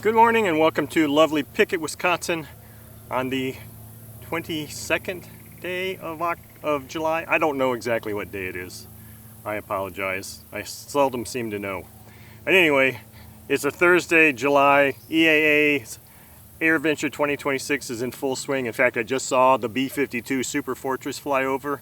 Good morning and welcome to lovely Pickett, Wisconsin on the 22nd day of July. I don't know exactly what day it is. I apologize. I seldom seem to know. But anyway, it's a Thursday, July. EAA's AirVenture 2026 is in full swing. In fact, I just saw the B-52 Super Fortress fly over.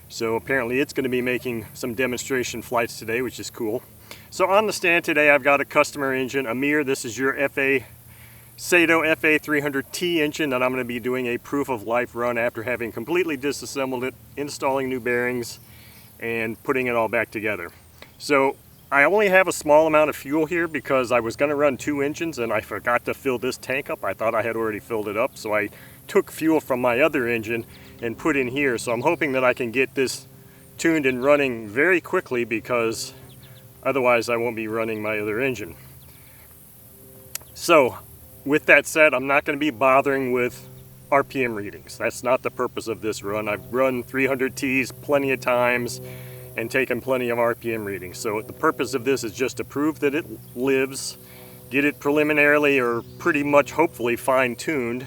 So apparently it's going to be making some demonstration flights today, which is cool. So on the stand today, I've got a customer engine, Amir. This is your Saito FA-300T engine that I'm going to be doing a proof of life run after having completely disassembled it, installing new bearings, and putting it all back together. So I only have a small amount of fuel here because I was going to run two engines and I forgot to fill this tank up. I thought I had already filled it up, so I took fuel from my other engine and put in here. So I'm hoping that I can get this tuned and running very quickly because otherwise I won't be running my other engine. So with that said, I'm not going to be bothering with RPM readings. That's not the purpose of this run. I've run 300Ts plenty of times and taken plenty of RPM readings. So the purpose of this is just to prove that it lives, get it preliminarily or pretty much hopefully fine-tuned.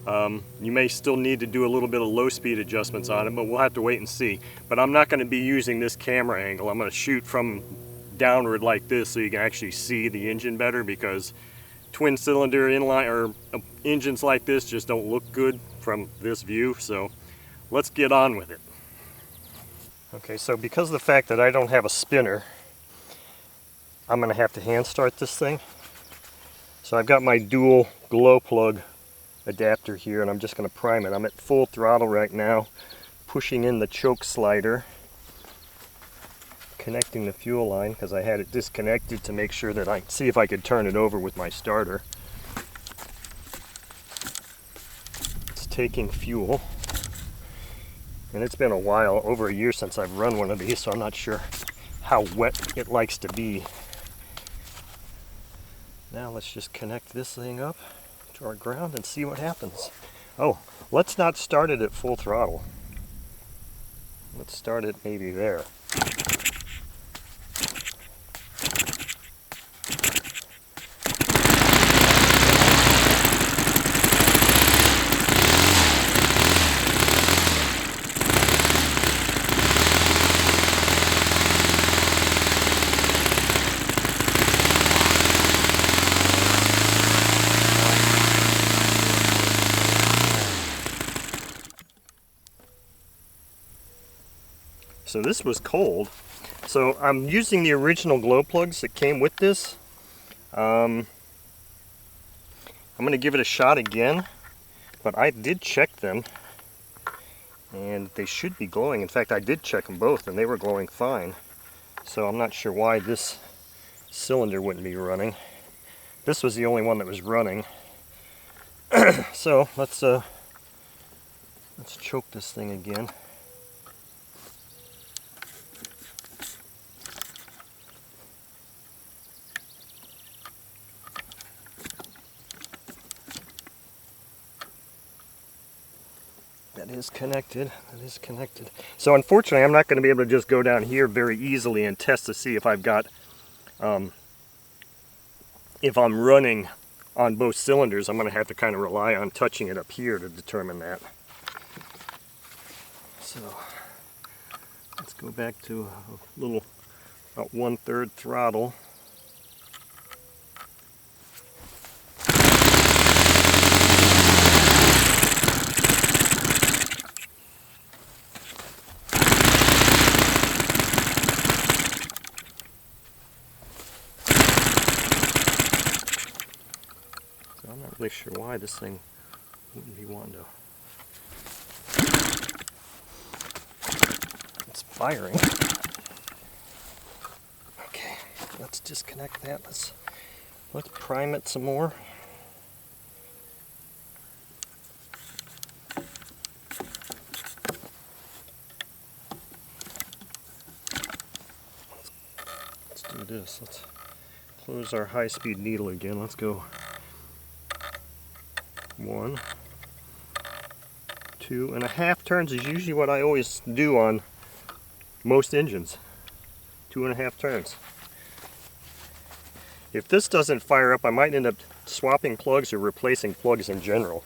You may still need to do a little bit of low speed adjustments on it, but we'll have to wait and see. But I'm not going to be using this camera angle. I'm going to shoot from downward like this so you can actually see the engine better, because twin cylinder inline or engines like this just don't look good from this view. So let's get on with it. Okay, so because of the fact that I don't have a spinner, I'm going to have to hand start this thing. So I've got my dual glow plug adapter here and I'm just going to prime it. I'm at full throttle right now, pushing in the choke slider, connecting the fuel line because I had it disconnected to make sure that I see if I could turn it over with my starter. It's taking fuel, and it's been a while, over a year since I've run one of these, so I'm not sure how wet it likes to be. Now let's just connect this thing up to our ground and see what happens. Oh, let's not start it at full throttle. Let's start it maybe there. So this was cold. So I'm using the original glow plugs that came with this. I'm going to give it a shot again, but I did check them and they should be glowing. In fact, I did check them both and they were glowing fine. So I'm not sure why this cylinder wouldn't be running. This was the only one that was running. So let's choke this thing again. That is connected. That is connected. So unfortunately, I'm not going to be able to just go down here very easily and test to see if I've got, if I'm running on both cylinders. I'm going to have to kind of rely on touching it up here to determine that. So let's go back to a little, about 1/3 throttle. I'm not really sure why this thing wouldn't be wanting to. It's firing. Okay, let's disconnect that. Let's prime it some more. Let's do this. Let's close our high-speed needle again. Let's go 1, 2.5 turns is usually what I always do on most engines. 2.5 turns. If this doesn't fire up, I might end up swapping plugs or replacing plugs in general.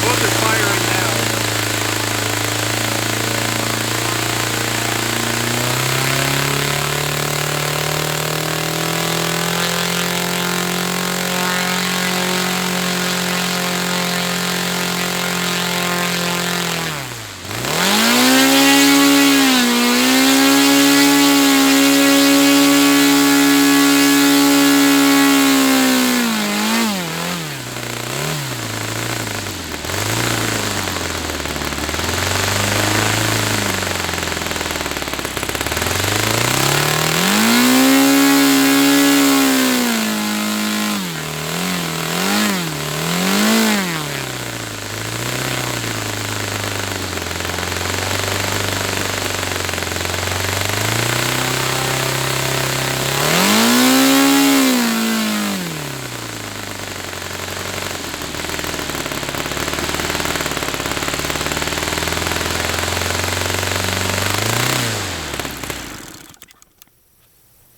Both are firing now.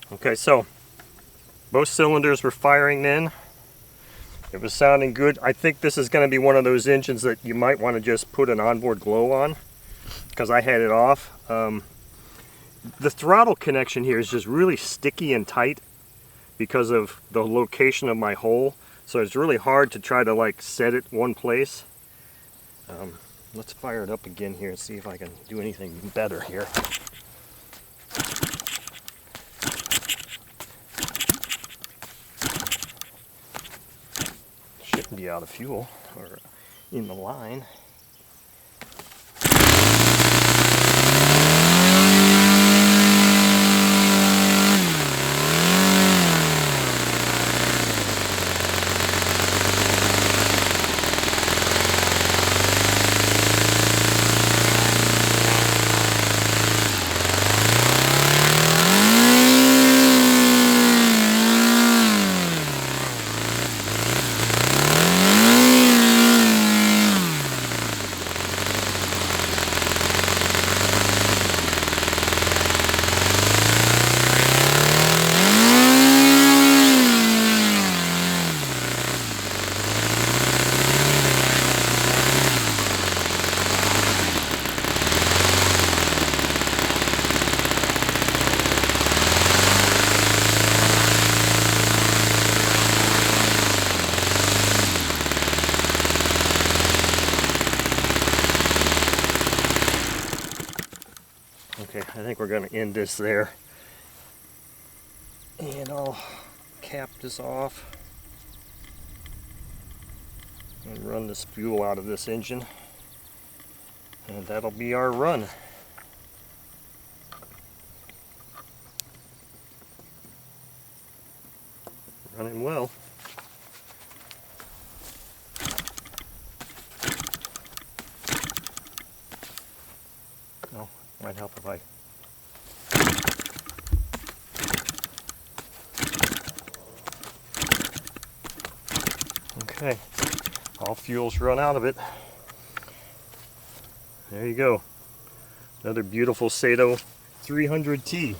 Okay, so both cylinders were firing then. It was sounding good. I think this is going to be one of those engines that you might want to just put an onboard glow on, because I had it off. The throttle connection here is just really sticky and tight because of the location of my hole. So it's really hard to try to like set it one place. Let's fire it up again here and see if I can do anything better here. Shouldn't be out of fuel or in the line. Okay, I think we're going to end this there. And I'll cap this off and run this fuel out of this engine. And that'll be our run. Running well. Oh, might help if I... Okay, all fuel's run out of it. There you go. Another beautiful Saito 300T.